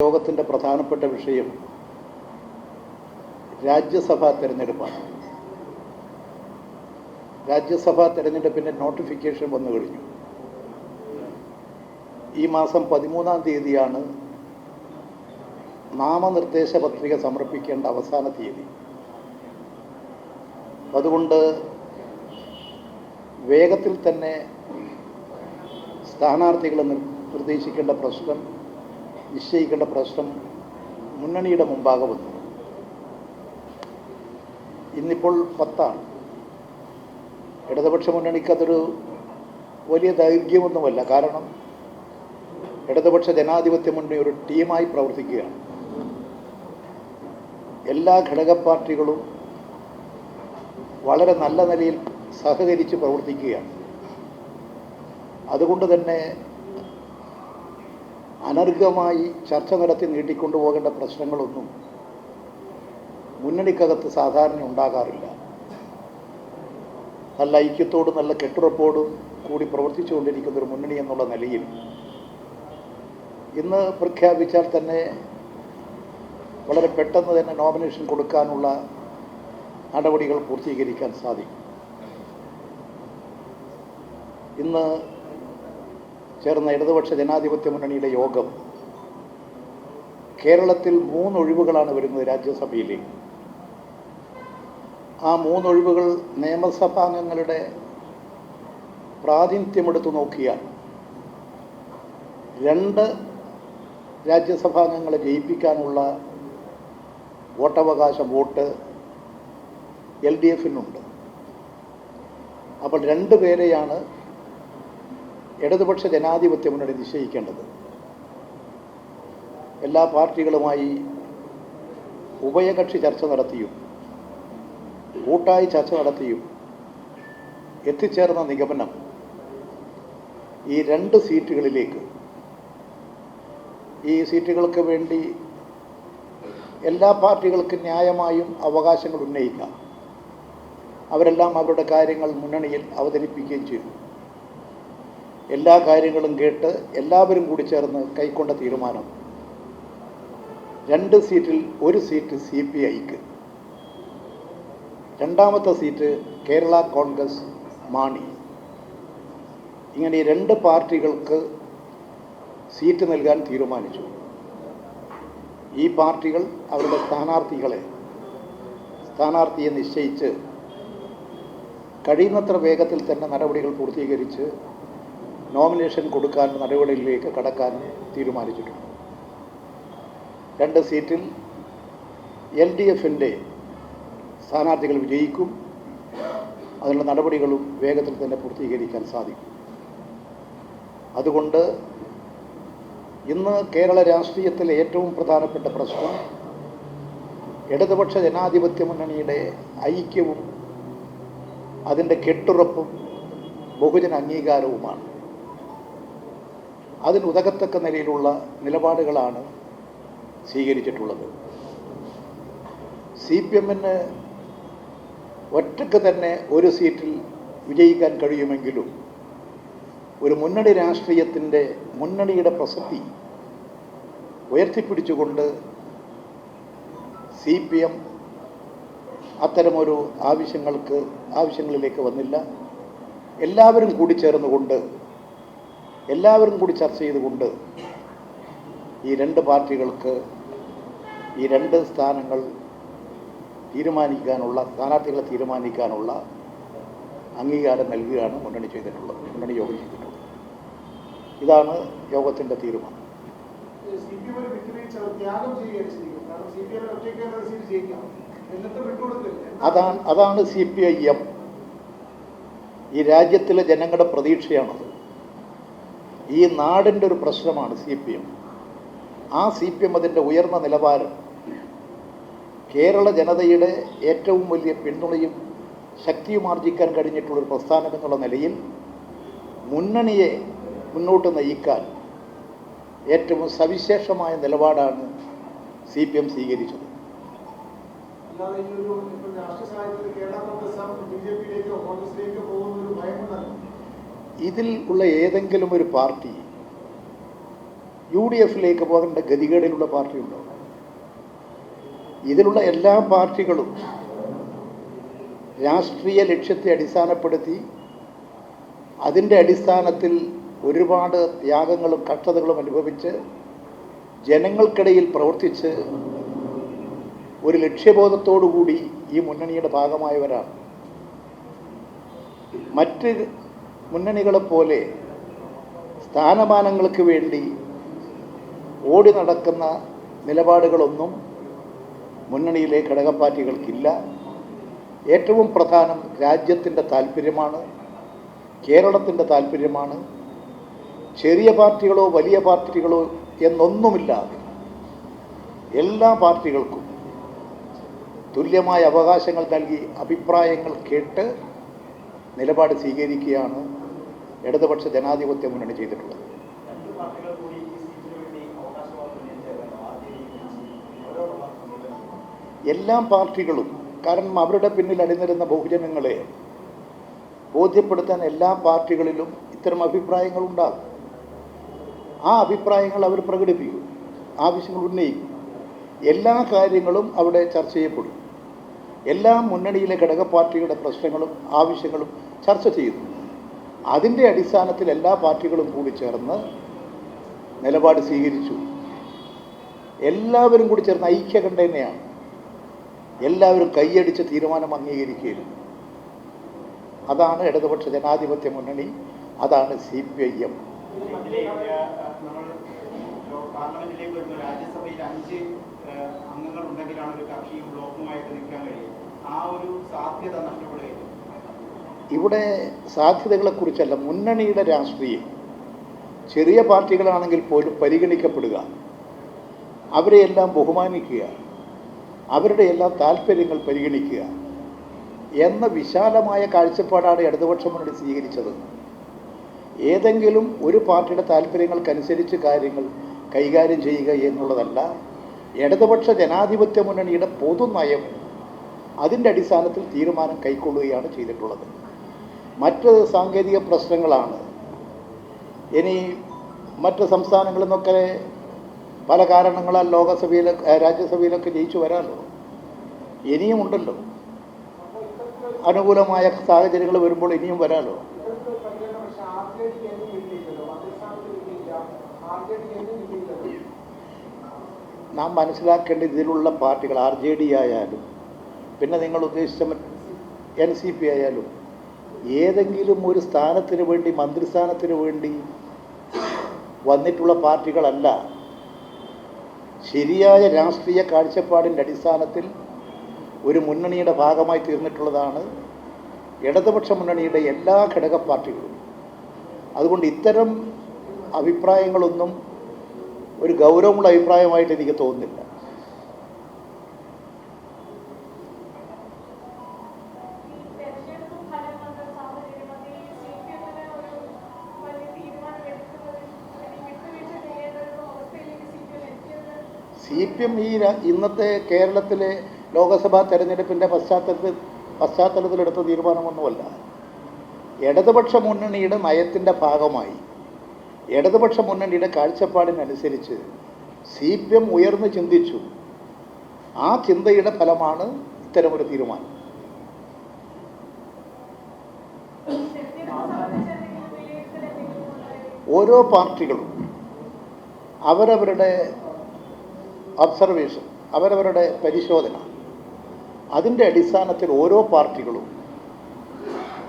യോഗത്തിൻ്റെ പ്രധാനപ്പെട്ട വിഷയം രാജ്യസഭാ തെരഞ്ഞെടുപ്പാണ്. രാജ്യസഭാ തെരഞ്ഞെടുപ്പിൻ്റെ നോട്ടിഫിക്കേഷൻ വന്നു കഴിഞ്ഞു. ഈ മാസം 13-ാം തീയതിയാണ് നാമനിർദ്ദേശ പത്രിക സമർപ്പിക്കേണ്ട അവസാന തീയതി. അതുകൊണ്ട് വേഗത്തിൽ തന്നെ സ്ഥാനാർത്ഥികളെ നിർദ്ദേശിക്കേണ്ട പ്രശ്നം, നിശ്ചയിക്കേണ്ട പ്രശ്നം മുന്നണിയുടെ മുമ്പാകെ വന്നു. ഇന്നിപ്പോൾ 10-ആണ്. ഇടതുപക്ഷ മുന്നണിക്ക് അതൊരു വലിയ ദൈർഘ്യമൊന്നുമല്ല. കാരണം ഇടതുപക്ഷ ജനാധിപത്യ മുന്നണി ഒരു ടീമായി പ്രവർത്തിക്കുകയാണ്. എല്ലാ ഘടക പാർട്ടികളും വളരെ നല്ല നിലയിൽ സഹകരിച്ച് പ്രവർത്തിക്കുകയാണ്. അതുകൊണ്ട് തന്നെ അനർഘമായി ചർച്ച നടത്തി നീട്ടിക്കൊണ്ടുപോകേണ്ട പ്രശ്നങ്ങളൊന്നും മുന്നണിക്കകത്ത് സാധാരണ ഉണ്ടാകാറില്ല. നല്ല ഐക്യത്തോടും നല്ല കെട്ടുറപ്പോടും കൂടി പ്രവർത്തിച്ചുകൊണ്ടിരിക്കുന്ന ഒരു മുന്നണി എന്നുള്ള നിലയിൽ ഇന്ന് പ്രഖ്യാപിച്ചാൽ തന്നെ വളരെ പെട്ടെന്ന് തന്നെ നോമിനേഷൻ കൊടുക്കാനുള്ള നടപടികൾ പൂർത്തീകരിക്കാൻ സാധിക്കും. ഇന്ന് ചേർന്ന ഇടതുപക്ഷ ജനാധിപത്യ മുന്നണിയുടെ യോഗം കേരളത്തിൽ 3 ഒഴിവുകളാണ് വരുന്നത് രാജ്യസഭയിലേക്ക്. ആ 3 ഒഴിവുകൾ നിയമസഭാംഗങ്ങളുടെ പ്രാതിനിധ്യമെടുത്തു നോക്കിയാൽ 2 രാജ്യസഭാംഗങ്ങളെ ജയിപ്പിക്കാനുള്ള വോട്ടവകാശം വോട്ട് LDF-നുണ്ട്. അപ്പോൾ 2 പേരെയാണ് ഇടതുപക്ഷ ജനാധിപത്യ മുന്നണി നിശ്ചയിക്കേണ്ടത്. എല്ലാ പാർട്ടികളുമായി ഉഭയകക്ഷി ചർച്ച നടത്തിയും കൂട്ടായി ചർച്ച നടത്തിയും എത്തിച്ചേർന്ന നിഗമനം ഈ 2 സീറ്റുകളിലേക്ക്, ഈ സീറ്റുകൾക്ക് വേണ്ടി എല്ലാ പാർട്ടികൾക്കും ന്യായമായും അവകാശങ്ങൾ ഉന്നയിക്കാം. അവരെല്ലാം അവരുടെ കാര്യങ്ങൾ മുന്നണിയിൽ അവതരിപ്പിക്കുകയും ചെയ്തു. എല്ലാ കാര്യങ്ങളും കേട്ട് എല്ലാവരും കൂടി ചേർന്ന് കൈക്കൊണ്ട തീരുമാനം 2 സീറ്റിൽ 1 സീറ്റ് CPIക്ക്, 2ാമത്തെ സീറ്റ് കേരള കോൺഗ്രസ് മാണി. ഇങ്ങനെ 2 പാർട്ടികൾക്ക് സീറ്റ് നൽകാൻ തീരുമാനിച്ചു. ഈ പാർട്ടികൾ അവരുടെ സ്ഥാനാർത്ഥിയെ നിശ്ചയിച്ച് കഴിയുന്നത്ര വേഗത്തിൽ തന്നെ നടപടികൾ പൂർത്തീകരിച്ച് നോമിനേഷൻ കൊടുക്കാൻ നടപടികളിലേക്ക് കടക്കാൻ തീരുമാനിച്ചിട്ടുണ്ട്. 2 സീറ്റിൽ LDF-ൻ്റെ സ്ഥാനാർത്ഥികൾ വിജയിക്കും. അതിനുള്ള നടപടികളും വേഗത്തിൽ തന്നെ പൂർത്തീകരിക്കാൻ സാധിക്കും. അതുകൊണ്ട് ഇന്ന് കേരള രാഷ്ട്രീയത്തിലെ ഏറ്റവും പ്രധാനപ്പെട്ട പ്രശ്നം ഇടതുപക്ഷ ജനാധിപത്യ മുന്നണിയുടെ ഐക്യവും അതിൻ്റെ കെട്ടുറപ്പും ബഹുജന അംഗീകാരവുമാണ്. അതിനുതകത്തക്ക നിലയിലുള്ള നിലപാടുകളാണ് സ്വീകരിച്ചിട്ടുള്ളത്. CPM-ന് ഒറ്റയ്ക്ക് തന്നെ 1 സീറ്റിൽ വിജയിക്കാൻ കഴിയുമെങ്കിലും ഒരു മുന്നണി രാഷ്ട്രീയത്തിൻ്റെ മുന്നണിയുടെ പ്രസക്തി ഉയർത്തിപ്പിടിച്ചുകൊണ്ട് CPM അത്തരമൊരു ആവശ്യങ്ങളിലേക്ക് വന്നില്ല. എല്ലാവരും കൂടി ചേർന്നുകൊണ്ട്, എല്ലാവരും കൂടി ചർച്ച ചെയ്തുകൊണ്ട് ഈ 2 പാർട്ടികൾക്ക് ഈ 2 സ്ഥാനങ്ങൾ സ്ഥാനാർത്ഥികളെ തീരുമാനിക്കാനുള്ള അംഗീകാരം നൽകുകയാണ് മുന്നണി യോഗം ചെയ്തിട്ടുള്ളത്. ഇതാണ് യോഗത്തിൻ്റെ തീരുമാനം. അതാണ് CPIM. ഈ രാജ്യത്തിലെ ജനങ്ങളുടെ പ്രതീക്ഷയാണത്. ഈ നാടിൻ്റെ ഒരു പ്രശ്നമാണ് CPM. ആ CPM അതിൻ്റെ ഉയർന്ന നിലവാരം കേരള ജനതയുടെ ഏറ്റവും വലിയ പിന്തുണയും ശക്തിയും ആർജിക്കാൻ കഴിഞ്ഞിട്ടുള്ളൊരു പ്രസ്ഥാനം എന്നുള്ള നിലയിൽ മുന്നണിയെ മുന്നോട്ട് നയിക്കാൻ ഏറ്റവും സവിശേഷമായ നിലപാടാണ് CPM സ്വീകരിച്ചത്. ഇതിൽ ഉള്ള ഏതെങ്കിലും ഒരു പാർട്ടി UDF-ലേക്ക് പോകേണ്ട ഗതികേടിലുള്ള പാർട്ടിയുണ്ടോ? ഇതിലുള്ള എല്ലാ പാർട്ടികളും രാഷ്ട്രീയ ലക്ഷ്യത്തെ അടിസ്ഥാനപ്പെടുത്തി അതിൻ്റെ അടിസ്ഥാനത്തിൽ ഒരുപാട് ത്യാഗങ്ങളും കഷ്ടതകളും അനുഭവിച്ച് ജനങ്ങൾക്കിടയിൽ പ്രവർത്തിച്ച് ഒരു ലക്ഷ്യബോധത്തോടുകൂടി ഈ മുന്നണിയുടെ ഭാഗമായവരാണ്. മറ്റ് മുന്നണികളെപ്പോലെ സ്ഥാനമാനങ്ങൾക്ക് വേണ്ടി ഓടി നടക്കുന്ന നിലപാടുകളൊന്നും മുന്നണിയിലെ ഘടകപാർട്ടികൾക്കില്ല. ഏറ്റവും പ്രധാനം രാജ്യത്തിൻ്റെ താല്പര്യമാണ്, കേരളത്തിൻ്റെ താല്പര്യമാണ്. ചെറിയ പാർട്ടികളോ വലിയ പാർട്ടികളോ എന്നൊന്നുമില്ലാതെ എല്ലാ പാർട്ടികൾക്കും തുല്യമായ അവകാശങ്ങൾ നൽകി അഭിപ്രായങ്ങൾ കേട്ട് നിലപാട് സ്വീകരിക്കുകയാണ് ഇടതുപക്ഷ ജനാധിപത്യ മുന്നണി ചെയ്തിട്ടുള്ളത്. എല്ലാ പാർട്ടികളും, കാരണം അവരുടെ പിന്നിൽ അണിനിരുന്ന ബഹുജനങ്ങളെ ബോധ്യപ്പെടുത്താൻ എല്ലാ പാർട്ടികളിലും ഇത്തരം അഭിപ്രായങ്ങളുണ്ടാകും. ആ അഭിപ്രായങ്ങൾ അവർ പ്രകടിപ്പിക്കും, ആവശ്യങ്ങൾ ഉന്നയിക്കും. എല്ലാ കാര്യങ്ങളും അവിടെ ചർച്ച ചെയ്യപ്പെടും. എല്ലാ മുന്നണിയിലെ ഘടക പാർട്ടികളുടെ പ്രശ്നങ്ങളും ആവശ്യങ്ങളും ചർച്ച ചെയ്യുന്നു. അതിൻ്റെ അടിസ്ഥാനത്തിൽ എല്ലാ പാർട്ടികളും കൂടി ചേർന്ന് നിലപാട് സ്വീകരിച്ചു. എല്ലാവരും കൂടി ചേർന്ന് ഐക്യകണ്ഠേനയാണ് എല്ലാവരും കൈയടിച്ച് തീരുമാനം അംഗീകരിക്കുകയും. അതാണ് ഇടതുപക്ഷ ജനാധിപത്യ മുന്നണി, അതാണ് CPIM. ഇവിടെ സാധ്യതകളെക്കുറിച്ചല്ല, മുന്നണിയുടെ രാഷ്ട്രീയം ചെറിയ പാർട്ടികളാണെങ്കിൽ പോലും പരിഗണിക്കപ്പെടുക, അവരെയെല്ലാം ബഹുമാനിക്കുക, അവരുടെ എല്ലാം താല്പര്യങ്ങൾ പരിഗണിക്കുക എന്ന വിശാലമായ കാഴ്ചപ്പാടാണ് ഇടതുപക്ഷ മുന്നണി സ്വീകരിച്ചത്. ഏതെങ്കിലും ഒരു പാർട്ടിയുടെ താല്പര്യങ്ങൾക്കനുസരിച്ച് കാര്യങ്ങൾ കൈകാര്യം ചെയ്യുക എന്നുള്ളതല്ല ഇടതുപക്ഷ ജനാധിപത്യ മുന്നണിയുടെ പൊതുനയം. അതിൻ്റെ അടിസ്ഥാനത്തിൽ തീരുമാനം കൈക്കൊള്ളുകയാണ് ചെയ്തിട്ടുള്ളത്. മറ്റ് സാങ്കേതിക പ്രശ്നങ്ങളാണ്. ഇനി മറ്റ് സംസ്ഥാനങ്ങളിൽ നിന്നൊക്കെ പല കാരണങ്ങളാൽ രാജ്യസഭയിലൊക്കെ ജയിച്ചു വരാമല്ലോ. ഇനിയും ഉണ്ടല്ലോ, അനുകൂലമായ സാഹചര്യങ്ങൾ വരുമ്പോൾ ഇനിയും വരാമല്ലോ. നാം മനസ്സിലാക്കേണ്ടത് ഇതിലുള്ള പാർട്ടികൾ RJD ആയാലും പിന്നെ നിങ്ങൾ ഉദ്ദേശിച്ച NCP ആയാലും ഏതെങ്കിലും ഒരു സ്ഥാനത്തിന് വേണ്ടി, മന്ത്രിസ്ഥാനത്തിന് വേണ്ടി വന്നിട്ടുള്ള പാർട്ടികളല്ല. ശരിയായ രാഷ്ട്രീയ കാഴ്ചപ്പാടിൻ്റെ അടിസ്ഥാനത്തിൽ ഒരു മുന്നണിയുടെ ഭാഗമായി തീർന്നിട്ടുള്ളതാണ് ഇടതുപക്ഷ മുന്നണിയുടെ എല്ലാ ഘടക പാർട്ടികളും. അതുകൊണ്ട് ഇത്തരം അഭിപ്രായങ്ങളൊന്നും ഒരു ഗൗരവമുള്ള അഭിപ്രായമായിട്ട് എനിക്ക് തോന്നുന്നില്ല. CPM ഇന്നത്തെ കേരളത്തിലെ ലോക്സഭാ തെരഞ്ഞെടുപ്പിൻ്റെ പശ്ചാത്തലത്തിലെടുത്ത തീരുമാനമൊന്നുമല്ല. ഇടതുപക്ഷ മുന്നണിയുടെ നയത്തിൻ്റെ ഭാഗമായി ഇടതുപക്ഷ മുന്നണിയുടെ കാഴ്ചപ്പാടിനനുസരിച്ച് CPM ഉയർന്ന് ചിന്തിച്ചു. ആ ചിന്തയുടെ ഫലമാണ് ഇത്തരമൊരു തീരുമാനം. ഓരോ പാർട്ടികളും അവരവരുടെ ഒബ്സർവേഷൻ, അവരവരുടെ പരിശോധന, അതിൻ്റെ അടിസ്ഥാനത്തിൽ ഓരോ പാർട്ടികളും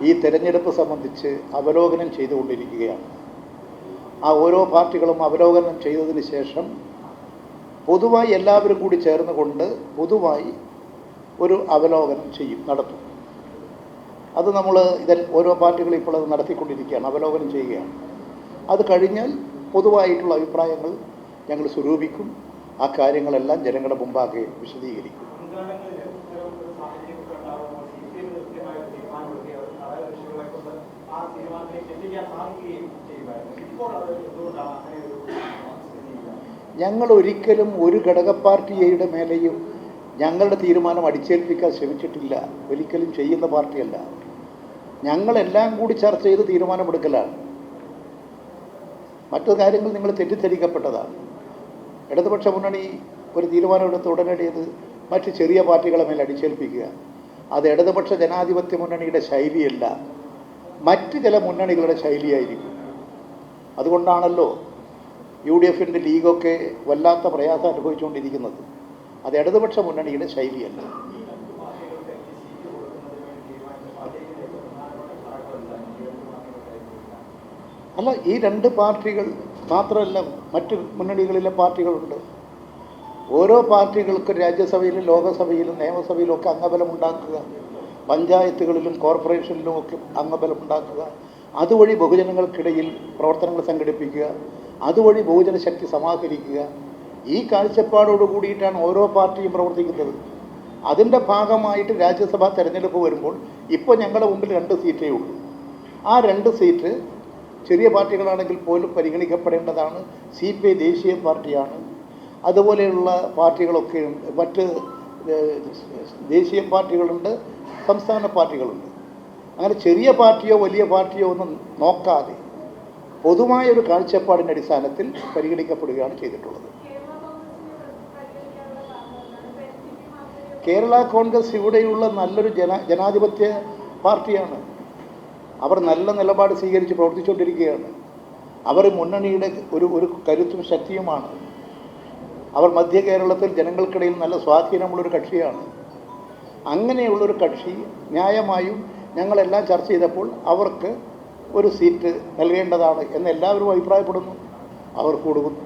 ഈ തെരഞ്ഞെടുപ്പ് സംബന്ധിച്ച് അവലോകനം ചെയ്തുകൊണ്ടിരിക്കുകയാണ്. ആ ഓരോ പാർട്ടികളും അവലോകനം ചെയ്തതിന് ശേഷം പൊതുവായി എല്ലാവരും കൂടി ചേർന്നുകൊണ്ട് പൊതുവായി ഒരു അവലോകനം നടത്തും. അത് നമ്മൾ ഓരോ പാർട്ടികളും ഇപ്പോൾ അത് നടത്തിക്കൊണ്ടിരിക്കുകയാണ്, അവലോകനം ചെയ്യുകയാണ്. അത് കഴിഞ്ഞാൽ പൊതുവായിട്ടുള്ള അഭിപ്രായങ്ങൾ ഞങ്ങൾ സ്വരൂപിക്കും. ആ കാര്യങ്ങളെല്ലാം ജനങ്ങളുടെ മുമ്പാകെ വിശദീകരിക്കും. ഞങ്ങൾ ഒരിക്കലും ഒരു ഘടക പാർട്ടിയുടെ മേലെയും ഞങ്ങളുടെ തീരുമാനം അടിച്ചേൽപ്പിക്കാൻ ശ്രമിച്ചിട്ടില്ല. ഒരിക്കലും ചെയ്യുന്ന പാർട്ടിയല്ല. ഞങ്ങളെല്ലാം കൂടി ചർച്ച ചെയ്ത് തീരുമാനമെടുക്കലാണ്. മറ്റു കാര്യങ്ങൾ നിങ്ങൾ തെറ്റിദ്ധരിക്കപ്പെട്ടതാണ്. ഇടതുപക്ഷ മുന്നണി ഒരു തീരുമാനമെടുത്ത് ഉടനടി അത് മറ്റ് ചെറിയ പാർട്ടികളെ മേൽ അടിച്ചേൽപ്പിക്കുക, അത് ഇടതുപക്ഷ ജനാധിപത്യ മുന്നണിയുടെ ശൈലിയല്ല, മറ്റ് ചില മുന്നണികളുടെ ശൈലിയായിരിക്കും. അതുകൊണ്ടാണല്ലോ UDFൻ്റെ ലീഗൊക്കെ വല്ലാത്ത പ്രയാസം അനുഭവിച്ചുകൊണ്ടിരിക്കുന്നത്. അത് ഇടതുപക്ഷ മുന്നണിയുടെ ശൈലിയല്ല. അല്ല, ഈ രണ്ട് പാർട്ടികൾ മാത്രമല്ല, മറ്റ് മുന്നണികളിലെ പാർട്ടികളുണ്ട്. ഓരോ പാർട്ടികൾക്കും രാജ്യസഭയിലും ലോകസഭയിലും നിയമസഭയിലും ഒക്കെ അംഗബലം ഉണ്ടാക്കുക, പഞ്ചായത്തുകളിലും കോർപ്പറേഷനിലും ഒക്കെ അംഗബലം ഉണ്ടാക്കുക, അതുവഴി ബഹുജനങ്ങൾക്കിടയിൽ പ്രവർത്തനങ്ങൾ സംഘടിപ്പിക്കുക, അതുവഴി ബഹുജന ശക്തി സമാഹരിക്കുക. ഈ കാഴ്ചപ്പാടോട് കൂടിയിട്ടാണ് ഓരോ പാർട്ടിയും പ്രവർത്തിക്കുന്നത്. അതിൻ്റെ ഭാഗമായിട്ട് രാജ്യസഭാ തെരഞ്ഞെടുപ്പ് വരുമ്പോൾ ഇപ്പോൾ ഞങ്ങളുടെ മുമ്പിൽ 2 സീറ്റേ ഉള്ളൂ. ആ 2 സീറ്റ് ചെറിയ പാർട്ടികളാണെങ്കിൽ പോലും പരിഗണിക്കപ്പെടേണ്ടതാണ്. CPI ദേശീയ പാർട്ടിയാണ്, അതുപോലെയുള്ള പാർട്ടികളൊക്കെയുണ്ട്, മറ്റ് ദേശീയ പാർട്ടികളുണ്ട്, സംസ്ഥാന പാർട്ടികളുണ്ട്. അങ്ങനെ ചെറിയ പാർട്ടിയോ വലിയ പാർട്ടിയോ ഒന്നും നോക്കാതെ പൊതുവായൊരു കാഴ്ചപ്പാടിൻ്റെ അടിസ്ഥാനത്തിൽ പരിഗണിക്കപ്പെടുകയാണ് ചെയ്തിട്ടുള്ളത്. കേരള കോൺഗ്രസ് ഇവിടെയുള്ള നല്ലൊരു ജനാധിപത്യ പാർട്ടിയാണ്. അവർ നല്ല നിലപാട് സ്വീകരിച്ച് പ്രവർത്തിച്ചുകൊണ്ടിരിക്കുകയാണ്. അവർ മുന്നണിയുടെ ഒരു കരുത്തും ശക്തിയുമാണ്. അവർ മധ്യ കേരളത്തിൽ ജനങ്ങൾക്കിടയിൽ നല്ല സ്വാധീനമുള്ളൊരു കക്ഷിയാണ്. അങ്ങനെയുള്ളൊരു കക്ഷി ന്യായമായും ഞങ്ങളെല്ലാം ചർച്ച ചെയ്തപ്പോൾ അവർക്ക് ഒരു സീറ്റ് നൽകേണ്ടതാണ് എന്ന് എല്ലാവരും അഭിപ്രായപ്പെടുന്നു. അവർ കൊടുക്കുന്നു.